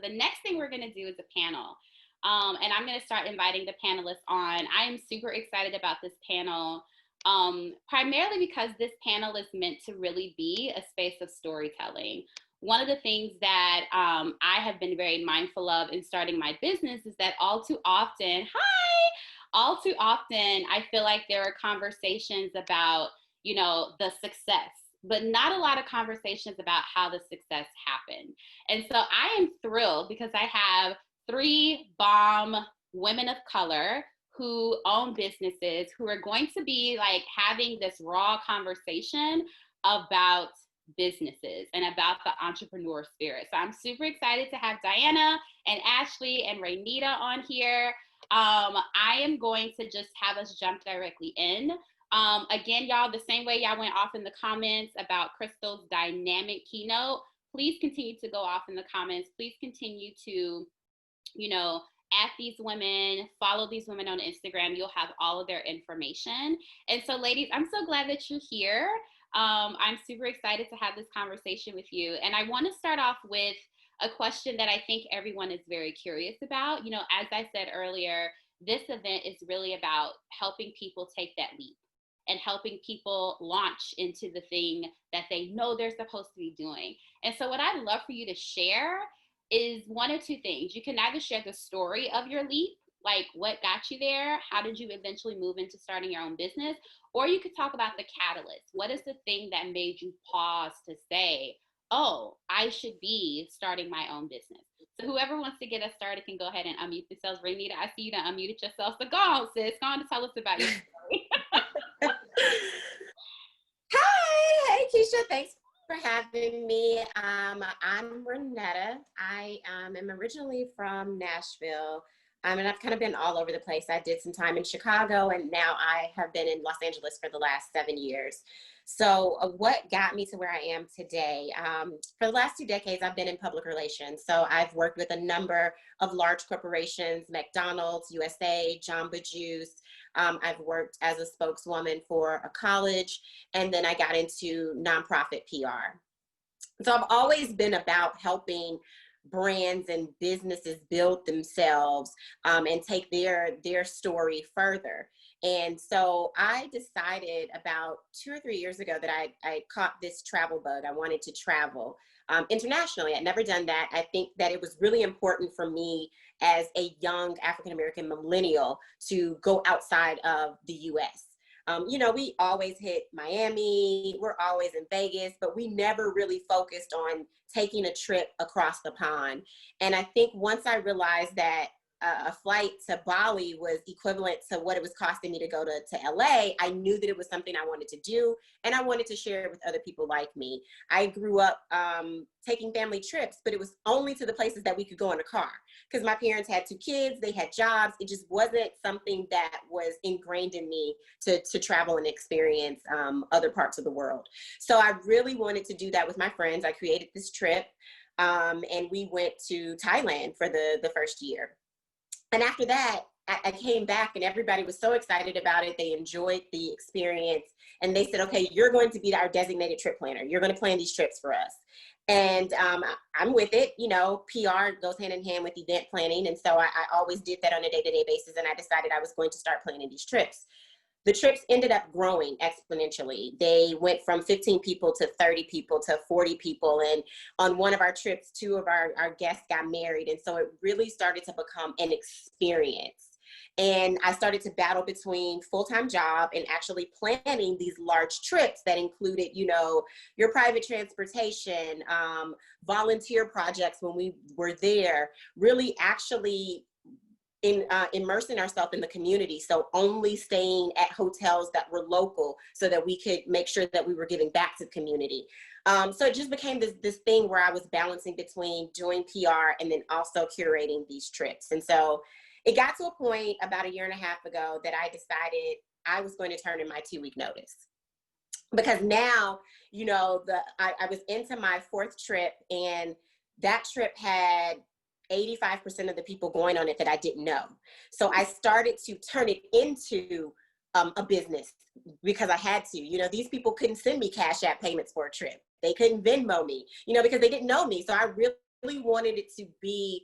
the next thing we're going to do is a panel. And I'm going to start inviting the panelists on. I am super excited about this panel, primarily because this panel is meant to really be a space of storytelling. One of the things that I have been very mindful of in starting my business is that all too often, I feel like there are conversations about, the success, but not a lot of conversations about how the success happened. And so I am thrilled because I have 3 bomb women of color who own businesses who are going to be like having this raw conversation about businesses and about the entrepreneur spirit. So I'm super excited to have Diana and Ashley and Raynetta on here. I am going to just have us jump directly in. Again, y'all, the same way y'all went off in the comments about Crystal's dynamic keynote, please continue to go off in the comments. Please continue to, at these women, follow these women on Instagram. You'll have all of their information. And so, ladies, I'm so glad that you're here. I'm super excited to have this conversation with you. And I want to start off with a question that I think everyone is very curious about. As I said earlier, this event is really about helping people take that leap and helping people launch into the thing that they know they're supposed to be doing. And so what I'd love for you to share is 1 or 2 things. You can either share the story of your leap, like what got you there, how did you eventually move into starting your own business, or you could talk about the catalyst. What is the thing that made you pause to say, oh, I should be starting my own business? So whoever wants to get us started can go ahead and unmute themselves. Raynetta, I see you done unmuted yourself. So go on, sis. Go on to tell us about your story. Hi, hey Keisha, thanks for having me. I'm Raynetta. I am originally from Nashville, and I've kind of been all over the place. I did some time in Chicago, and now I have been in Los Angeles for the last 7 years. So what got me to where I am today? For the last 2 decades, I've been in public relations. So I've worked with a number of large corporations, McDonald's, USA, Jamba Juice. I've worked as a spokeswoman for a college, and then I got into nonprofit PR. So I've always been about helping brands and businesses build themselves and take their story further. And so I decided about 2 or 3 years ago that I caught this travel bug. I wanted to travel internationally. I'd never done that. I think that it was really important for me as a young African-American millennial to go outside of the US. We always hit Miami, we're always in Vegas, but we never really focused on taking a trip across the pond. And I think once I realized that a flight to Bali was equivalent to what it was costing me to go to LA, I knew that it was something I wanted to do, and I wanted to share it with other people like me. I grew up taking family trips, but it was only to the places that we could go in a car because my parents had 2 kids, they had jobs. It just wasn't something that was ingrained in me to travel and experience other parts of the world. So I really wanted to do that with my friends. I created this trip, and we went to Thailand for the first year. And after that, I came back and everybody was so excited about it. They enjoyed the experience, and they said, okay, you're going to be our designated trip planner. You're going to plan these trips for us. And I'm with it. PR goes hand in hand with event planning. And so I always did that on a day-to-day basis. And I decided I was going to start planning these trips. The trips ended up growing exponentially. They went from 15 people to 30 people to 40 people. And on one of our trips, 2 of our guests got married. And so it really started to become an experience. And I started to battle between full-time job and actually planning these large trips that included, your private transportation, volunteer projects when we were there, really actually immersing ourselves in the community. So only staying at hotels that were local so that we could make sure that we were giving back to the community. So it just became this thing where I was balancing between doing PR and then also curating these trips. And so it got to a point about 1.5 years ago that I decided I was going to turn in my 2-week notice. Because now, I was into my 4th trip, and that trip had 85% of the people going on it that I didn't know. So I started to turn it into a business because I had to. These people couldn't send me Cash App payments for a trip. They couldn't Venmo me, because they didn't know me. So I really wanted it to be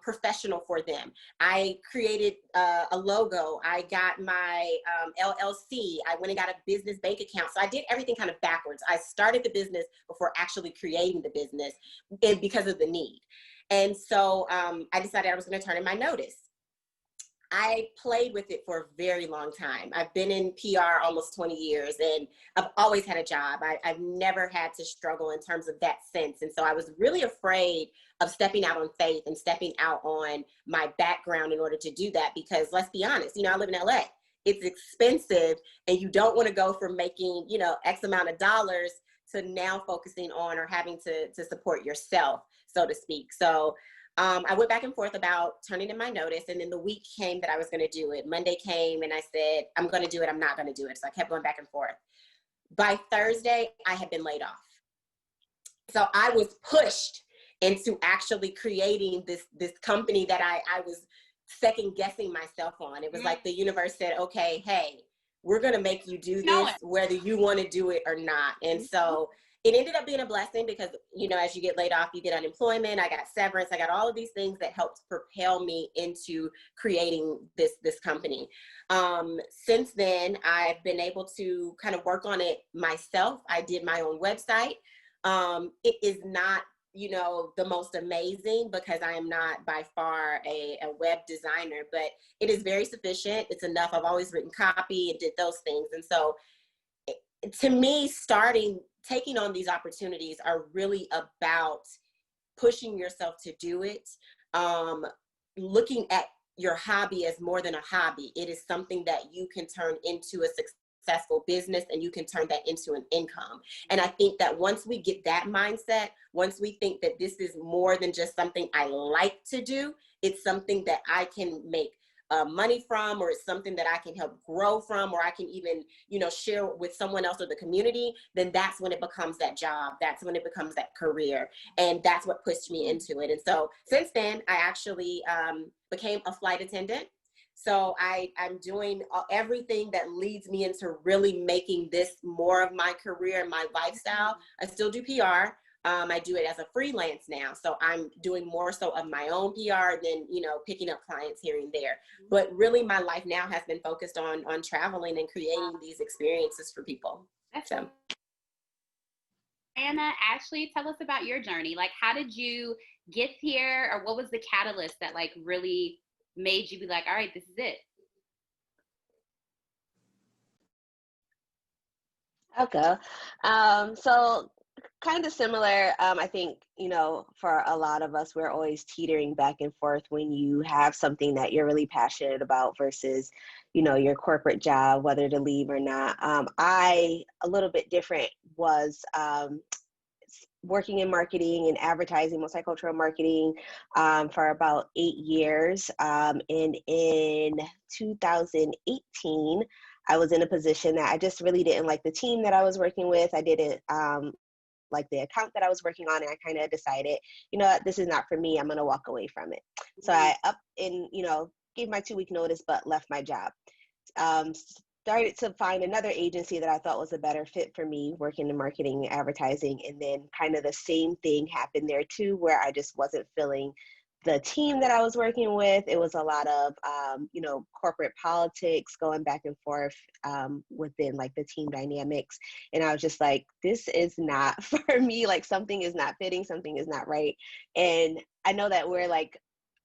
professional for them. I created a logo. I got my LLC. I went and got a business bank account. So I did everything kind of backwards. I started the business before actually creating the business because of the need. And so I decided I was going to turn in my notice. I played with it for a very long time. I've been in PR almost 20 years, and I've always had a job. I've never had to struggle in terms of that sense. And so I was really afraid of stepping out on faith and stepping out on my background in order to do that, because let's be honest, I live in LA. It's expensive, and you don't want to go from making, X amount of dollars to now focusing on or having to support yourself, so to speak. So I went back and forth about turning in my notice, and then the week came that I was going to do it. Monday came and I said, I'm going to do it. I'm not going to do it. So I kept going back and forth. By Thursday, I had been laid off. So I was pushed into actually creating this company that I was second guessing myself on. It was like the universe said, okay, hey, we're going to make you do this whether you want to do it or not. And so it ended up being a blessing because, as you get laid off, you get unemployment. I got severance. I got all of these things that helped propel me into creating this company. Since then, I've been able to kind of work on it myself. I did my own website. It is not, the most amazing because I am not by far a web designer, but it is very sufficient. It's enough. I've always written copy and did those things. And so to me, taking on these opportunities are really about pushing yourself to do it, looking at your hobby as more than a hobby. It is something that you can turn into a successful business, and you can turn that into an income. And I think that once we get that mindset, once we think that this is more than just something I like to do, it's something that I can make money from, or it's something that I can help grow from, or I can even, share with someone else or the community, then that's when it becomes that job. That's when it becomes that career. And that's what pushed me into it. And so since then, I actually became a flight attendant. So I'm doing everything that leads me into really making this more of my career and my lifestyle. I still do PR. I do it as a freelance now. So I'm doing more so of my own PR than, picking up clients here and there. But really my life now has been focused on traveling and creating these experiences for people. So. Anna, Ashley, tell us about your journey. Like, how did you get here, or what was the catalyst that really made you be like, all right, this is it? Okay. So kind of similar. I think, for a lot of us, we're always teetering back and forth when you have something that you're really passionate about versus, your corporate job, whether to leave or not. A little bit different, was working in marketing and advertising, multicultural marketing, for about 8 years. And in 2018, I was in a position that I just really didn't like the team that I was working with. I didn't like the account that I was working on, and I kind of decided, this is not for me. I'm going to walk away from it. So I gave my 2-week notice, but left my job. Started to find another agency that I thought was a better fit for me, working in marketing and advertising. And then kind of the same thing happened there too, where I just wasn't feeling the team that I was working with. It was a lot of, corporate politics going back and forth within the team dynamics. And I was just like, this is not for me. Something is not fitting, something is not right. And I know that we're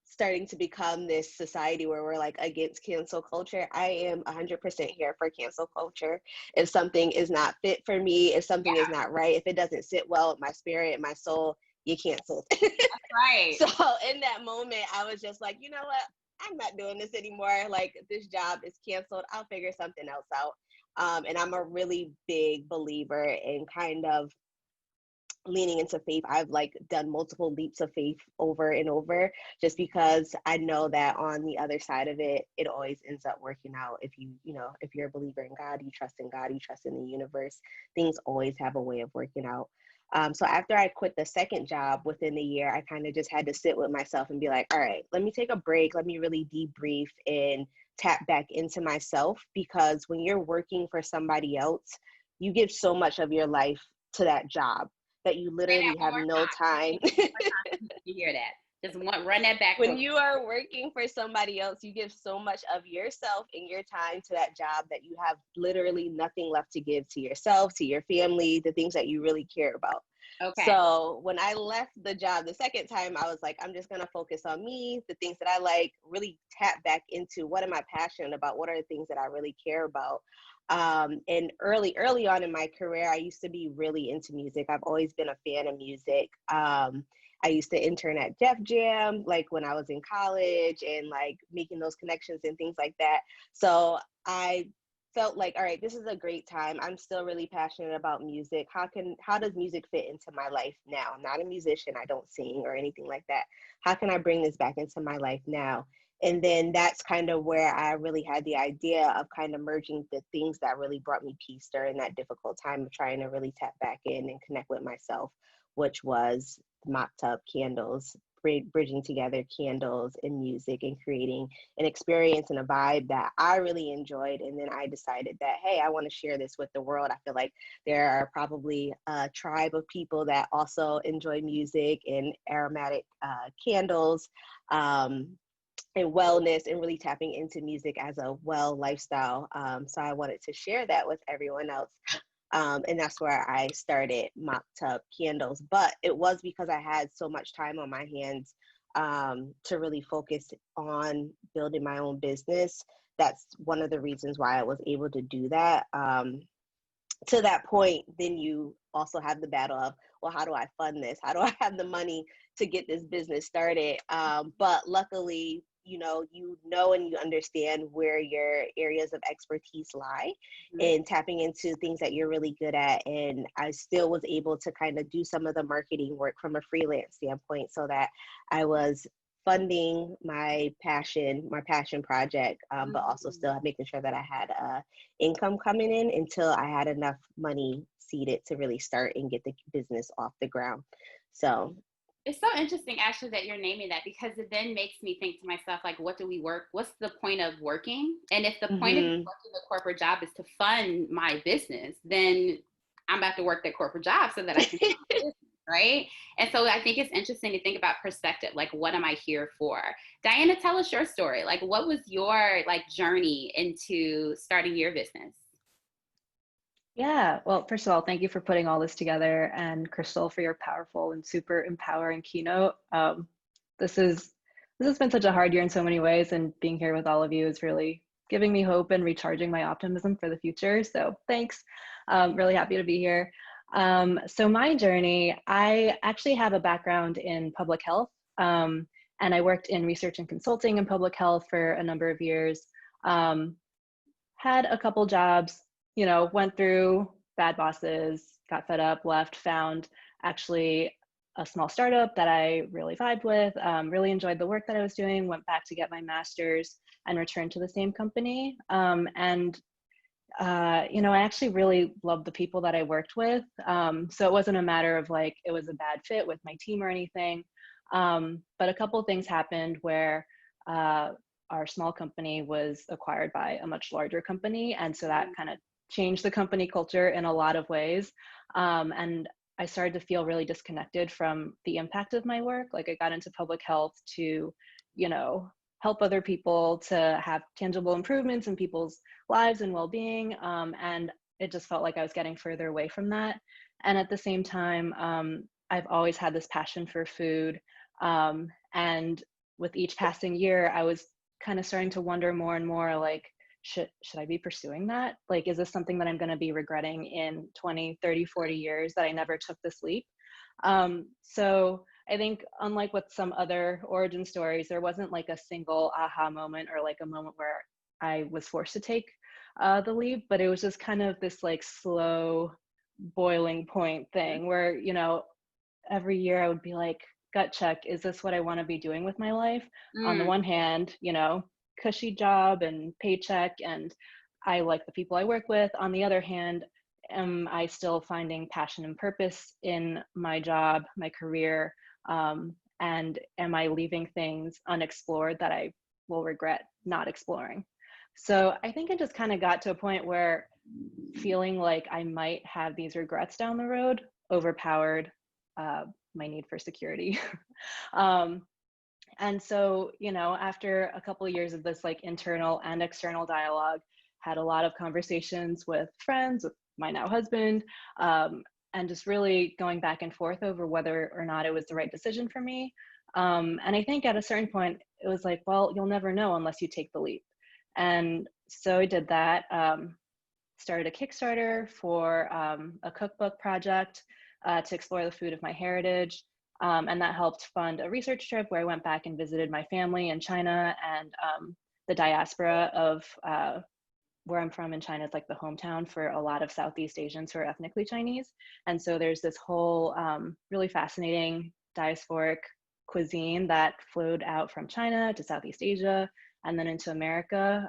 starting to become this society where we're against cancel culture. I am 100% here for cancel culture. If something is not fit for me, if something is not right, if it doesn't sit well with my spirit and my soul, you cancel. Right. So in that moment, I was just like, you know what? I'm not doing this anymore. This job is canceled. I'll figure something else out. And I'm a really big believer in kind of leaning into faith. I've done multiple leaps of faith over and over, just because I know that on the other side of it, it always ends up working out. If if you're a believer in God, you trust in God, you trust in the universe, things always have a way of working out. So after I quit the second job within the year, I kind of just had to sit with myself and be like, all right, let me take a break. Let me really debrief and tap back into myself, because when you're working for somebody else, you give so much of your life to that job. that you Say literally that one have more no time. time. One more time. You hear that? Just run that back. When you are working for somebody else, you give so much of yourself and your time to that job that you have literally nothing left to give to yourself, to your family, the things that you really care about. Okay. So when I left the job the second time, I was like, I'm just going to focus on me, the things that I like, really tap back into what am I passionate about? What are the things that I really care about? And early on in my career, I used to be really into music. I've always been a fan of music. I used to intern at Def Jam, like when I was in college, and like making those connections and things like that. So I felt like, all right, this is a great time. I'm still really passionate about music. How does music fit into my life now? I'm not a musician. I don't sing or anything like that. How can I bring this back into my life now? And then that's kind of where I really had the idea of kind of merging the things that really brought me peace during that difficult time of trying to really tap back in and connect with myself, which was mop tub candles, bridging together candles and music and creating an experience and a vibe that I really enjoyed. And then I decided that, hey, I want to share this with the world. I feel like there are probably a tribe of people that also enjoy music and aromatic candles. And wellness, and really tapping into music as a well lifestyle. So I wanted to share that with everyone else. And that's where I started Mop Tub Candles. But it was because I had so much time on my hands to really focus on building my own business. That's one of the reasons why I was able to do that. To that point, then you also have the battle of, well, how do I fund this? How do I have the money to get this business started? But luckily, you know and you understand where your areas of expertise lie, and tapping into things that you're really good at. And I still was able to kind of do some of the marketing work from a freelance standpoint, so that I was funding my passion project, but also still making sure that I had income coming in until I had enough money seeded to really start and get the business off the ground. So it's so interesting actually that you're naming that, because it then makes me think to myself, like, what's the point of working? And if the point of working the corporate job is to fund my business, then I'm about to work that corporate job so that I can fund my business, right? And so I think it's interesting to think about perspective, like, what am I here for? Diana, tell us your story. Like, what was your journey into starting your business? Yeah, well, first of all, thank you for putting all this together, and Crystal for your powerful and super empowering keynote. This has been such a hard year in so many ways, and being here with all of you is really giving me hope and recharging my optimism for the future. So thanks. Really happy to be here. So my journey, I actually have a background in public health, and I worked in research and consulting in public health for a number of years. Had a couple jobs, went through bad bosses, got fed up, left, found actually a small startup that I really vibed with, really enjoyed the work that I was doing, went back to get my master's and returned to the same company. I actually really loved the people that I worked with. So it wasn't a matter of like, it was a bad fit with my team or anything. But a couple of things happened where our small company was acquired by a much larger company. And so that kind of changed the company culture in a lot of ways. And I started to feel really disconnected from the impact of my work. Like, I got into public health to, help other people to have tangible improvements in people's lives and well-being. And it just felt like I was getting further away from that. And at the same time, I've always had this passion for food. And with each passing year, I was kind of starting to wonder more and more, like, should I be pursuing that? Like, is this something that I'm going to be regretting in 20, 30, 40 years that I never took this leap? So I think, unlike with some other origin stories, there wasn't like a single aha moment or like a moment where I was forced to take the leap, but it was just kind of this like slow boiling point thing where, every year I would be like, gut check, is this what I want to be doing with my life? On the one hand, cushy job and paycheck, and I like the people I work with. On the other hand, am I still finding passion and purpose in my job, my career? And am I leaving things unexplored that I will regret not exploring? So I think it just kind of got to a point where feeling like I might have these regrets down the road overpowered my need for security. And so, you know, after a couple of years of this like internal and external dialogue, had a lot of conversations with friends, with my now husband, and just really going back and forth over whether or not it was the right decision for me. And I think at a certain point, it was like, well, you'll never know unless you take the leap. And so I did that, started a Kickstarter for a cookbook project to explore the food of my heritage. And that helped fund a research trip where I went back and visited my family in China, and the diaspora of where I'm from in China is like the hometown for a lot of Southeast Asians who are ethnically Chinese. And so there's this whole really fascinating diasporic cuisine that flowed out from China to Southeast Asia and then into America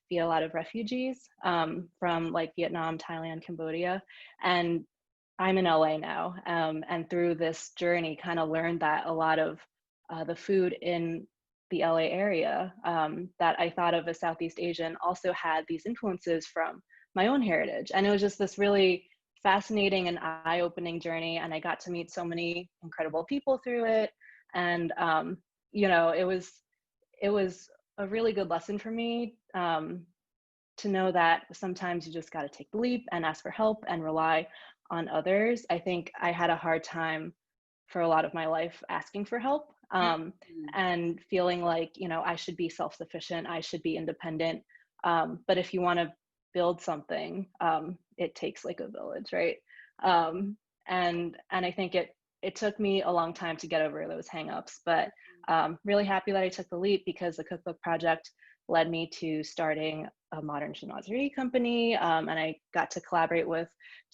via a lot of refugees from like Vietnam, Thailand, Cambodia. And I'm in LA now, and through this journey kind of learned that a lot of the food in the LA area that I thought of as Southeast Asian also had these influences from my own heritage. And it was just this really fascinating and eye-opening journey, and I got to meet so many incredible people through it. And you know, it was a really good lesson for me to know that sometimes you just got to take the leap and ask for help and rely on others. I think I had a hard time for a lot of my life asking for help and feeling like, you know, I should be self-sufficient, I should be independent. But if you want to build something, it takes like a village, right? And I think it took me a long time to get over those hangups, but really happy that I took the leap, because the cookbook project led me to starting a modern chinoiserie company, and I got to collaborate with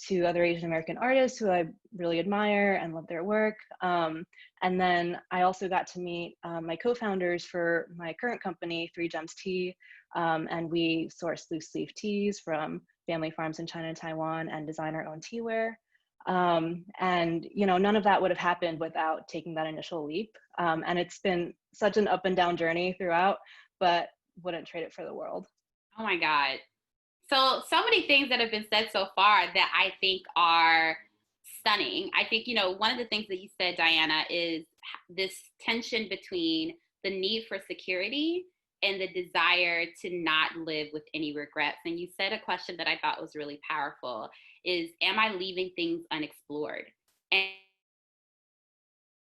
2 other Asian American artists who I really admire and love their work. And then I also got to meet my co-founders for my current company, 3 Gems Tea, and we source loose leaf teas from family farms in China and Taiwan and design our own teaware. And you know, none of that would have happened without taking that initial leap. And it's been such an up and down journey throughout, but wouldn't trade it for the world. Oh my God. So many things that have been said so far that I think are stunning. I think, you know, one of the things that you said, Diana, is this tension between the need for security and the desire to not live with any regrets. And you said a question that I thought was really powerful is, am I leaving things unexplored? And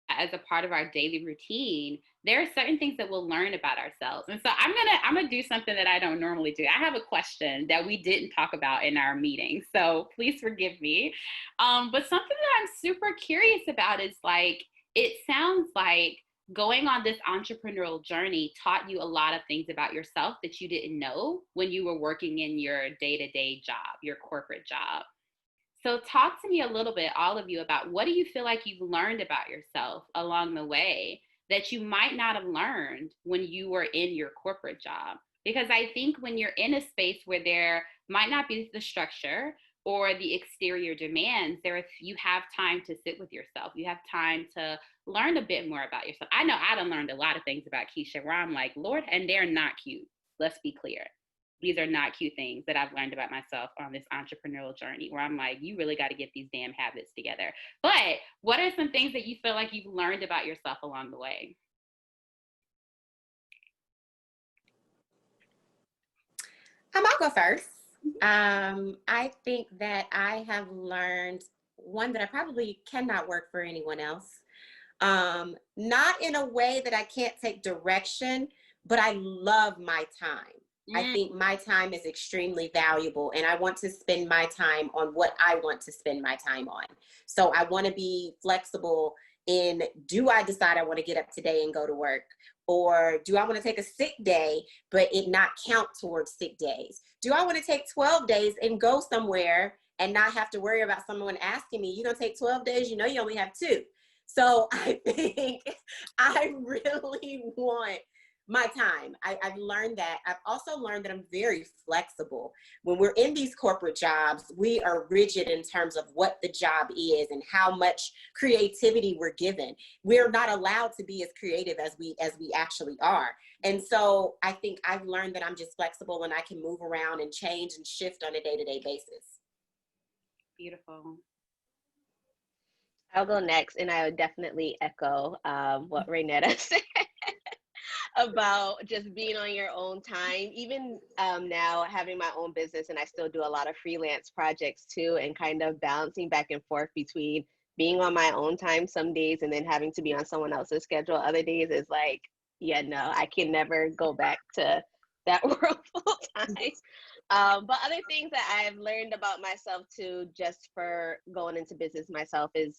as a part of our daily routine, there are certain things that we'll learn about ourselves. And so I'm gonna do something that I don't normally do. I have a question that we didn't talk about in our meeting, so please forgive me. But something that I'm super curious about is, like, it sounds like going on this entrepreneurial journey taught you a lot of things about yourself that you didn't know when you were working in your day-to-day job, your corporate job. So talk to me a little bit, all of you, about what do you feel like you've learned about yourself along the way that you might not have learned when you were in your corporate job? Because I think when you're in a space where there might not be the structure or the exterior demands, you have time to sit with yourself. You have time to learn a bit more about yourself. I know I done learned a lot of things about Keisha where I'm like, Lord, and they're not cute. Let's be clear. These are not cute things that I've learned about myself on this entrepreneurial journey where I'm like, you really got to get these damn habits together. But what are some things that you feel like you've learned about yourself along the way? I'll go first. I think that I have learned one that I probably cannot work for anyone else. Not in a way that I can't take direction, but I love my time. I think my time is extremely valuable, and I want to spend my time on what I want to spend my time on. So I want to be flexible in, do I decide I want to get up today and go to work? Or do I want to take a sick day, but it not count towards sick days? Do I want to take 12 days and go somewhere and not have to worry about someone asking me, you don't take 12 days, you know you only have 2. So I think I really want my time. I've learned that. I've also learned that I'm very flexible. When we're in these corporate jobs, we are rigid in terms of what the job is and how much creativity we're given. We're not allowed to be as creative as we actually are. And so I think I've learned that I'm just flexible and I can move around and change and shift on a day-to-day basis. Beautiful. I'll go next, and I would definitely echo what Raynetta said about just being on your own time. Even now, having my own business, and I still do a lot of freelance projects too, and kind of balancing back and forth between being on my own time some days and then having to be on someone else's schedule other days is like, yeah, no, I can never go back to that world full time. But other things that I've learned about myself too, just for going into business myself, is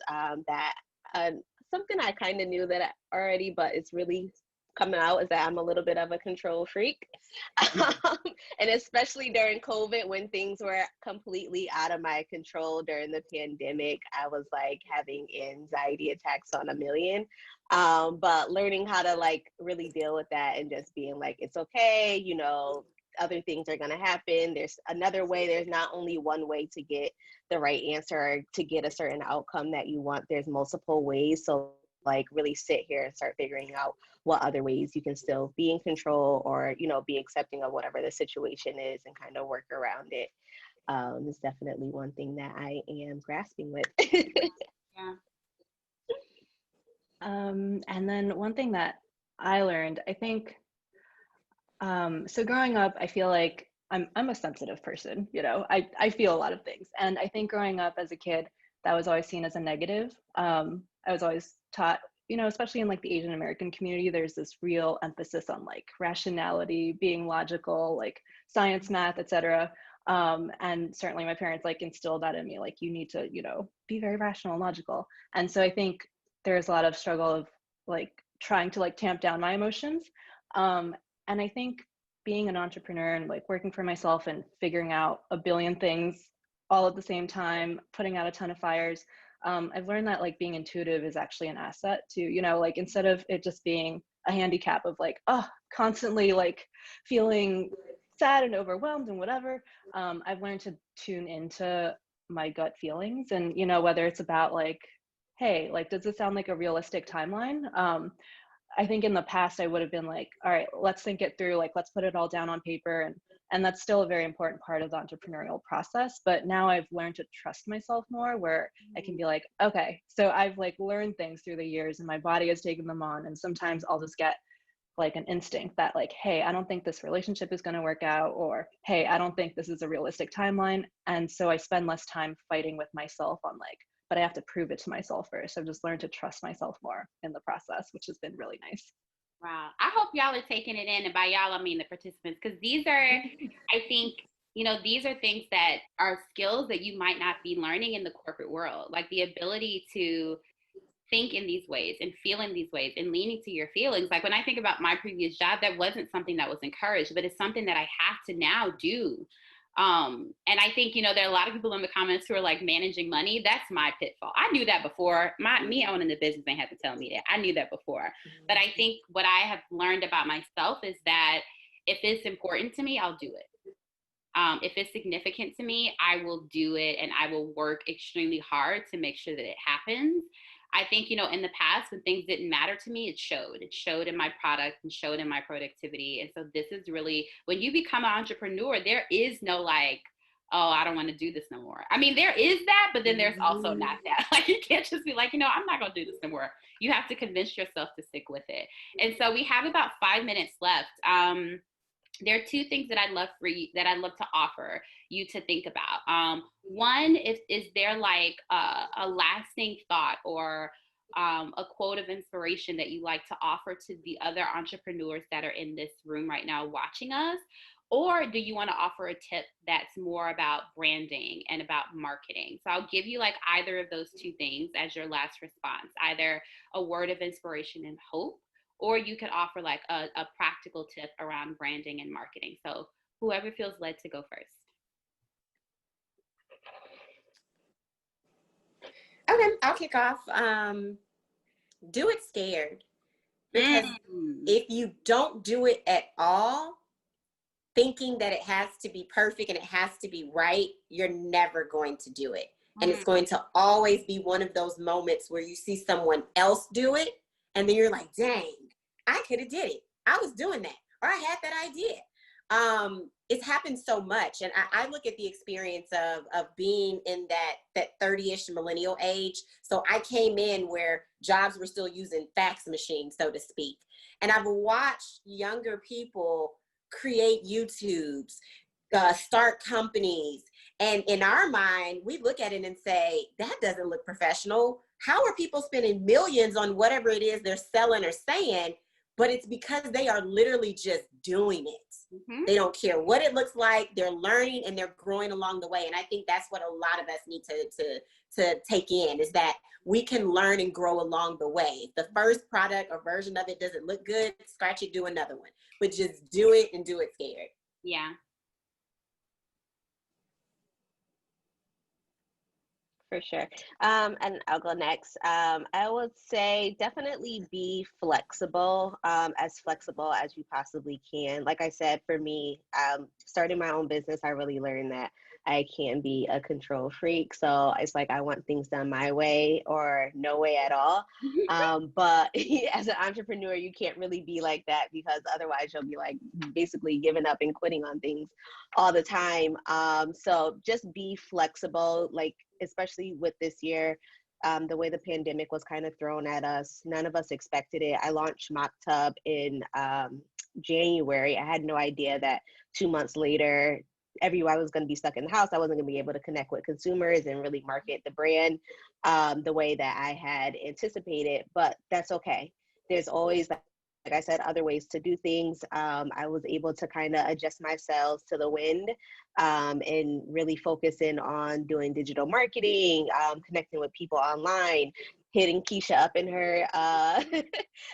that something I kind of knew that already, but it's really coming out, is that I'm a little bit of a control freak. And especially during COVID, when things were completely out of my control during the pandemic, I was like having anxiety attacks on a million. But learning how to like really deal with that and just being like, it's okay, you know, other things are going to happen. There's another way. There's not only one way to get the right answer or to get a certain outcome that you want. There's multiple ways. So like really sit here and start figuring out what other ways you can still be in control, or, you know, be accepting of whatever the situation is and kind of work around it. Is definitely one thing that I am grasping with. Yeah. And then one thing that I learned, I think, so growing up, I feel like I'm a sensitive person, you know, I feel a lot of things. And I think growing up as a kid, that was always seen as a negative. I was always taught, you know, especially in like the Asian American community, there's this real emphasis on like rationality, being logical, like science, math, etc. And certainly my parents like instilled that in me, like you need to, you know, be very rational and logical. And so I think there's a lot of struggle of like trying to like tamp down my emotions. And I think being an entrepreneur and like working for myself and figuring out a billion things all at the same time, putting out a ton of fires, I've learned that like being intuitive is actually an asset too, you know, like instead of it just being a handicap of like, oh, constantly like feeling sad and overwhelmed and whatever, I've learned to tune into my gut feelings. And, you know, whether it's about like, hey, like, does this sound like a realistic timeline? I think in the past I would have been like, all right, let's think it through, like let's put it all down on paper, and that's still a very important part of the entrepreneurial process. But now I've learned to trust myself more, where I can be like, okay, so I've like learned things through the years and my body has taken them on, and sometimes I'll just get like an instinct that like, hey, I don't think this relationship is going to work out, or hey, I don't think this is a realistic timeline. And so I spend less time fighting with myself on like, but I have to prove it to myself first. I've just learned to trust myself more in the process, which has been really nice. Wow. I hope y'all are taking it in. And by y'all, I mean the participants, because these are, I think, you know, these are things that are skills that you might not be learning in the corporate world, like the ability to think in these ways and feel in these ways and leaning to your feelings. Like when I think about my previous job, that wasn't something that was encouraged, but it's something that I have to now do. And I think, you know, there are a lot of people in the comments who are like managing money. That's my pitfall. I knew that before. Me owning the business, they had to tell me that. I knew that before. But I think what I have learned about myself is that if it's important to me, I'll do it. If it's significant to me, I will do it, and I will work extremely hard to make sure that it happens. I think, you know, in the past when things didn't matter to me, it showed in my product and showed in my productivity. And so this is really, when you become an entrepreneur, there is no like, oh, I don't want to do this no more. I mean, there is that, but then there's also not that. Like you can't just be like, you know, I'm not going to do this no more. You have to convince yourself to stick with it. And so we have about 5 minutes left. There are two things that I'd love to offer you to think about. One is there like a lasting thought or a quote of inspiration that you like to offer to the other entrepreneurs that are in this room right now watching us? Or do you want to offer a tip that's more about branding and about marketing? So I'll give you like either of those two things as your last response, either a word of inspiration and hope, or you could offer like a practical tip around branding and marketing. So whoever feels led to go first. Okay, I'll kick off. Do it scared. Because if you don't do it at all, thinking that it has to be perfect and it has to be right, you're never going to do it. And it's going to always be one of those moments where you see someone else do it, and then you're like, dang, I could have did it. I was doing that, or I had that idea. It's happened so much. And I look at the experience of being in that 30-ish millennial age. So I came in where jobs were still using fax machines, so to speak. And I've watched younger people create YouTubes, start companies. And in our mind, we look at it and say, that doesn't look professional. How are people spending millions on whatever it is they're selling or saying? But it's because they are literally just doing it. Mm-hmm. They don't care what it looks like. They're learning and they're growing along the way. And I think that's what a lot of us need to take in, is that we can learn and grow along the way. If the first product or version of it doesn't look good, scratch it, do another one. But just do it and do it scared. Yeah. For sure. And I'll go next. I would say definitely be flexible as you possibly can. Like I said, for me, starting my own business, I really learned that I can be a control freak. So it's like I want things done my way or no way at all. But as an entrepreneur, you can't really be like that, because otherwise you'll be like basically giving up and quitting on things all the time. So just be flexible, like especially with this year, the way the pandemic was kind of thrown at us. None of us expected it. I launched Mock Tub in January. I had no idea that 2 months later, everyone was going to be stuck in the house. I wasn't going to be able to connect with consumers and really market the brand the way that I had anticipated, but that's okay. There's always, like I said, other ways to do things. I was able to kind of adjust my sails to the wind and really focus in on doing digital marketing, connecting with people online, hitting Keisha up in her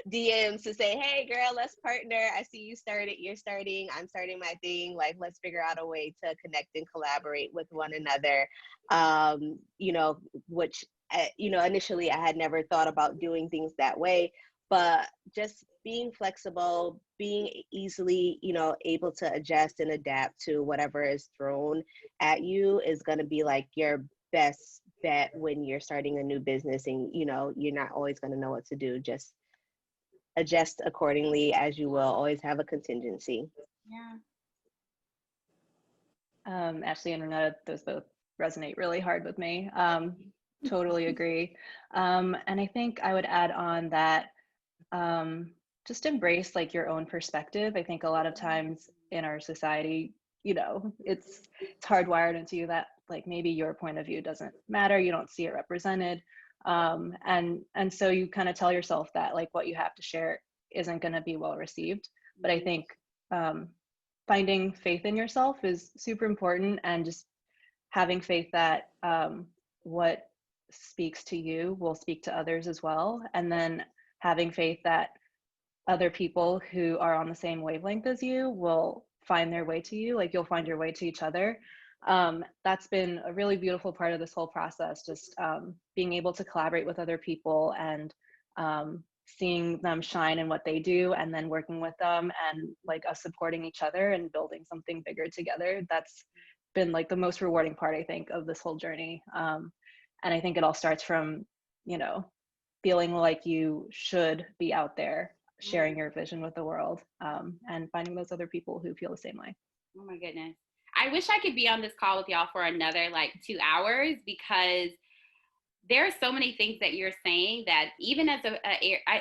DMs to say, hey girl, let's partner. I see you're starting, I'm starting my thing. Like, let's figure out a way to connect and collaborate with one another. Which, initially I had never thought about doing things that way, but just being flexible, being easily, able to adjust and adapt to whatever is thrown at you is going to be like your best bet when you're starting a new business, and you're not always going to know what to do. Just adjust accordingly as you will. Always have a contingency. Yeah. Ashley and Raynetta, those both resonate really hard with me. Totally agree. And I think I would add on that just embrace like your own perspective. I think a lot of times in our society, it's hardwired into you that like maybe your point of view doesn't matter, you don't see it represented, and so you kind of tell yourself that like what you have to share isn't going to be well received. But I think finding faith in yourself is super important, and just having faith that what speaks to you will speak to others as well, and then having faith that other people who are on the same wavelength as you will find their way to you, like you'll find your way to each other. That's been a really beautiful part of this whole process, just being able to collaborate with other people and seeing them shine in what they do, and then working with them and like us supporting each other and building something bigger together. That's been like the most rewarding part, I think, of this whole journey. And I think it all starts from, feeling like you should be out there sharing your vision with the world, and finding those other people who feel the same way. Oh my goodness. I wish I could be on this call with y'all for another like 2 hours, because there are so many things that you're saying that even as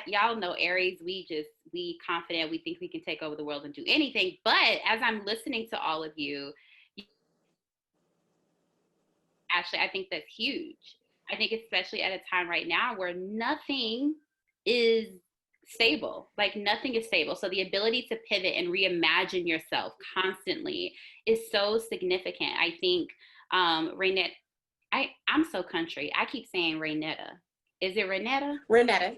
y'all know Aries, we confident, we think we can take over the world and do anything. But as I'm listening to all of you, actually, I think that's huge. I think especially at a time right now where nothing is stable, like nothing is stable. So the ability to pivot and reimagine yourself constantly is so significant. I think Raynetta, I'm so country. I keep saying Raynetta. Is it Raynetta? Raynetta.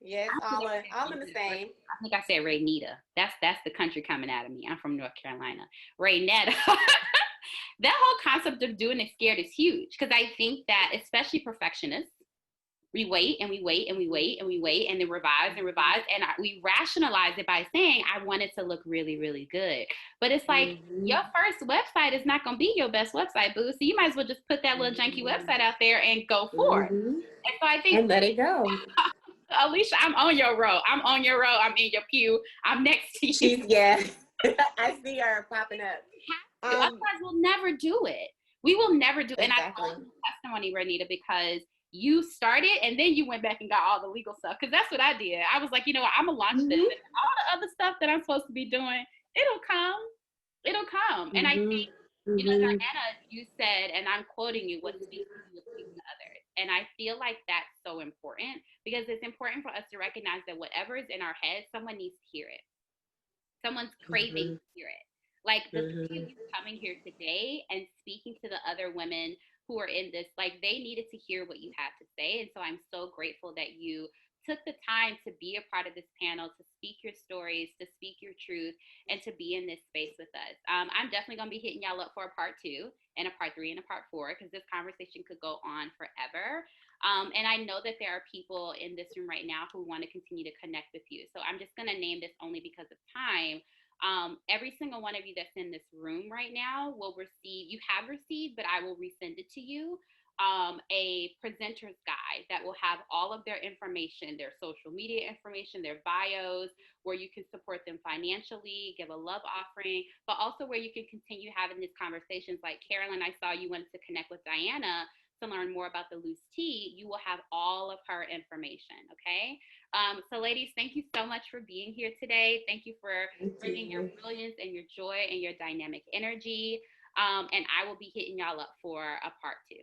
Yes, all in the same. I think I said Raynetta. That's the country coming out of me. I'm from North Carolina. Raynetta. That whole concept of doing it scared is huge, because I think that especially perfectionists, we wait and we wait and we wait and we wait and then revise and revise, and we rationalize it by saying I want it to look really, really good. But it's like your first website is not going to be your best website, boo. So you might as well just put that little janky website out there and go for it. And so I think, and let it go. Alicia, I'm on your row. I'm in your pew. I'm next to you. Yeah. I see her popping up. Otherwise, we'll never do it. We will never do it. Exactly. And I love the testimony, Raynetta, because you started and then you went back and got all the legal stuff. Because that's what I did. I was like, you know what, I'm going to launch this. And all the other stuff that I'm supposed to be doing, it'll come. It'll come. And I think, you know, Diana, you said, and I'm quoting you, what speaks to you will speak to others. And I feel like that's so important because it's important for us to recognize that whatever is in our head, someone needs to hear it. Someone's craving to hear it. Like the three of you coming here today and speaking to the other women who are in this, like they needed to hear what you had to say. And so I'm so grateful that you took the time to be a part of this panel, to speak your stories, to speak your truth, and to be in this space with us. I'm definitely going to be hitting y'all up for a part 2 and a part 3 and a part 4 because this conversation could go on forever. And I know that there are people in this room right now who want to continue to connect with you. So I'm just going to name this only because of time. Every single one of you that's in this room right now will receive, you have received, but I will resend it to you, a presenter's guide that will have all of their information, their social media information, their bios, where you can support them financially, give a love offering, but also where you can continue having these conversations. Like Carolyn, I saw you wanted to connect with Diana to learn more about the loose tea. You will have all of her information, okay? So ladies, thank you so much for being here today. Thank you for bringing your brilliance and your joy and your dynamic energy. And I will be hitting y'all up for a part 2.